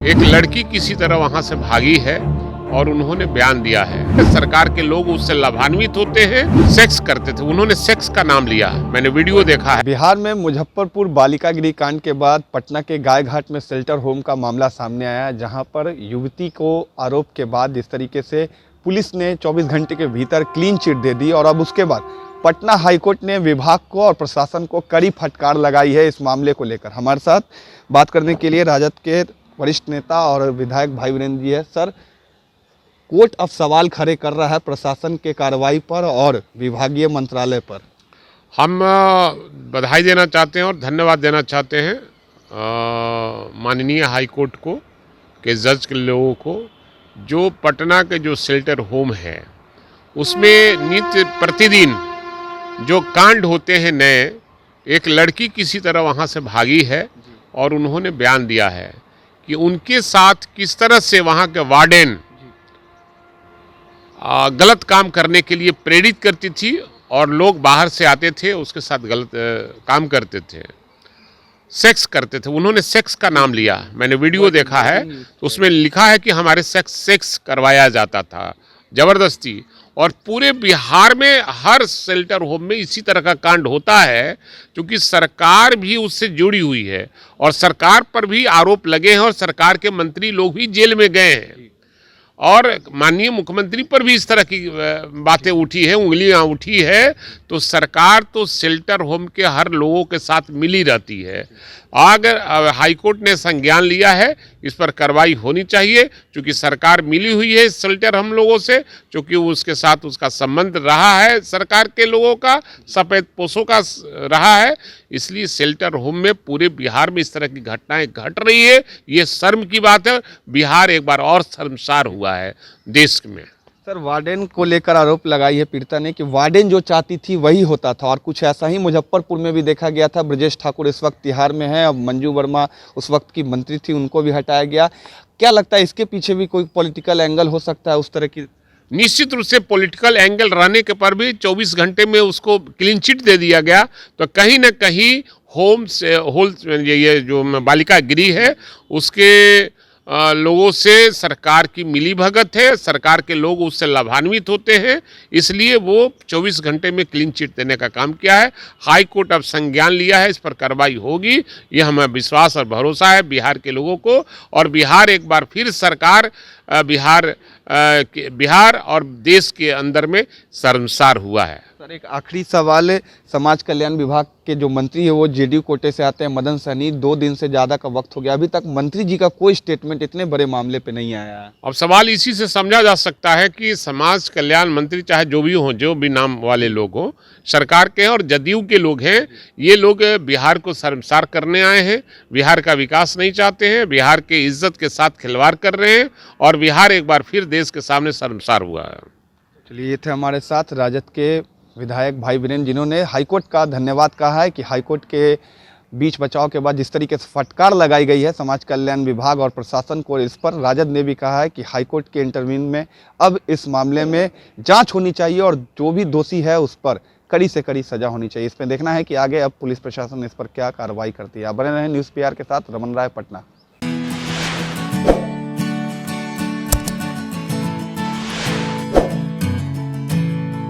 एक लड़की किसी तरह वहां से भागी है और उन्होंने बयान दिया है। सरकार के लोग उससे लाभान्वित होते हैं, सेक्स करते थे, उन्होंने सेक्स का नाम लिया। मैंने वीडियो देखा है। बिहार में मुजफ्फरपुर बालिका गृह कांड के बाद पटना के गाय घाट में शेल्टर होम का मामला सामने आया, जहां पर युवती को आरोप के बाद इस तरीके से पुलिस ने 24 घंटे के भीतर क्लीन चिट दे दी और अब उसके बाद पटना हाईकोर्ट ने विभाग को और प्रशासन को कड़ी फटकार लगाई है इस मामले को लेकर। हमारे साथ बात करने के लिए राजद के वरिष्ठ नेता और विधायक भाई वीरेंद्र जी है। सर, कोर्ट अब सवाल खड़े कर रहा है प्रशासन के कार्रवाई पर और विभागीय मंत्रालय पर। हम बधाई देना चाहते हैं और धन्यवाद देना चाहते हैं माननीय हाईकोर्ट को, के जज के लोगों को, जो पटना के जो शेल्टर होम है उसमें नित्य प्रतिदिन जो कांड होते हैं नए। एक लड़की किसी तरह वहाँ से भागी है और उन्होंने बयान दिया है कि उनके साथ किस तरह से वहाँ के वार्डन गलत काम करने के लिए प्रेरित करती थी और लोग बाहर से आते थे उसके साथ गलत काम करते थे, सेक्स करते थे। उन्होंने सेक्स का नाम लिया। मैंने वीडियो देखा है, तो उसमें लिखा है कि हमारे सेक्स करवाया जाता था जबरदस्ती। और पूरे बिहार में हर शेल्टर होम में इसी तरह का कांड होता है, क्योंकि सरकार भी उससे जुड़ी हुई है और सरकार पर भी आरोप लगे हैं और सरकार के मंत्री लोग भी जेल में गए हैं और माननीय मुख्यमंत्री पर भी इस तरह की बातें उठी है, उंगलियां उठी है। तो सरकार तो शेल्टर होम के हर लोगों के साथ मिली रहती है। अगर हाईकोर्ट ने संज्ञान लिया है, इस पर कार्रवाई होनी चाहिए, क्योंकि सरकार मिली हुई है इस शेल्टर हम लोगों से, क्योंकि उसके साथ उसका संबंध रहा है, सरकार के लोगों का सफेद पोशों का रहा है। इसलिए शेल्टर होम में पूरे बिहार में इस तरह की घटनाएं घट रही है, ये शर्म की बात है। बिहार एक बार और शर्मसार हुआ है देश में। सर, वार्डन को लेकर आरोप लगाई है पीड़िता ने कि वार्डन जो चाहती थी वही होता था और कुछ ऐसा ही मुजफ्फरपुर में भी देखा गया था। ब्रजेश ठाकुर इस वक्त तिहाड़ में है, अब मंजू वर्मा उस वक्त की मंत्री थी, उनको भी हटाया गया। क्या लगता है इसके पीछे भी कोई पॉलिटिकल एंगल हो सकता है उस तरह की? निश्चित रूप से पॉलिटिकल एंगल रहने के पर भी 24 घंटे में उसको क्लीन चिट दे दिया गया, तो कहीं ना कहीं ये जो बालिका गृह है उसके लोगों से सरकार की मिलीभगत है, सरकार के लोग उससे लाभान्वित होते हैं, इसलिए वो 24 घंटे में क्लीन चिट देने का काम किया है। हाई कोर्ट अब संज्ञान लिया है, इस पर कार्रवाई होगी, ये हमें विश्वास और भरोसा है बिहार के लोगों को। और बिहार एक बार फिर सरकार बिहार और देश के अंदर में शर्मसार हुआ है। सर, एक आखिरी सवाल है, समाज कल्याण विभाग के जो मंत्री है वो जेडीयू कोटे से आते हैं, मदन सहनी, 2 दिन से ज़्यादा का वक्त हो गया, अभी तक मंत्री जी का कोई स्टेटमेंट इतने बड़े मामले पे नहीं आया है। अब सवाल इसी से समझा जा सकता है कि समाज कल्याण मंत्री चाहे जो भी हों, जो भी नाम वाले लोग हों, सरकार के हैं और जदयू के लोग हैं, ये लोग बिहार को शर्मसार करने आए हैं, बिहार का विकास नहीं चाहते हैं, बिहार के इज्जत के साथ खिलवाड़ कर रहे हैं और बिहार एक बार फिर देश के सामने शर्मसार हुआ है। चलिए, ये थे हमारे साथ राजद के विधायक भाई वीरेंद्र, जिन्होंने हाईकोर्ट का धन्यवाद कहा है कि हाईकोर्ट के बीच बचाव के बाद जिस तरीके से फटकार लगाई गई है समाज कल्याण विभाग और प्रशासन को, इस पर राजद ने भी कहा है कि हाईकोर्ट के इंटरव्यून में अब इस मामले में जांच होनी चाहिए और जो भी दोषी है उस पर कड़ी से कड़ी सजा होनी चाहिए। इसमें देखना है कि आगे अब पुलिस प्रशासन इस पर क्या कार्रवाई करती है। बने रहें न्यूज़ PR के साथ। रमन राय, पटना।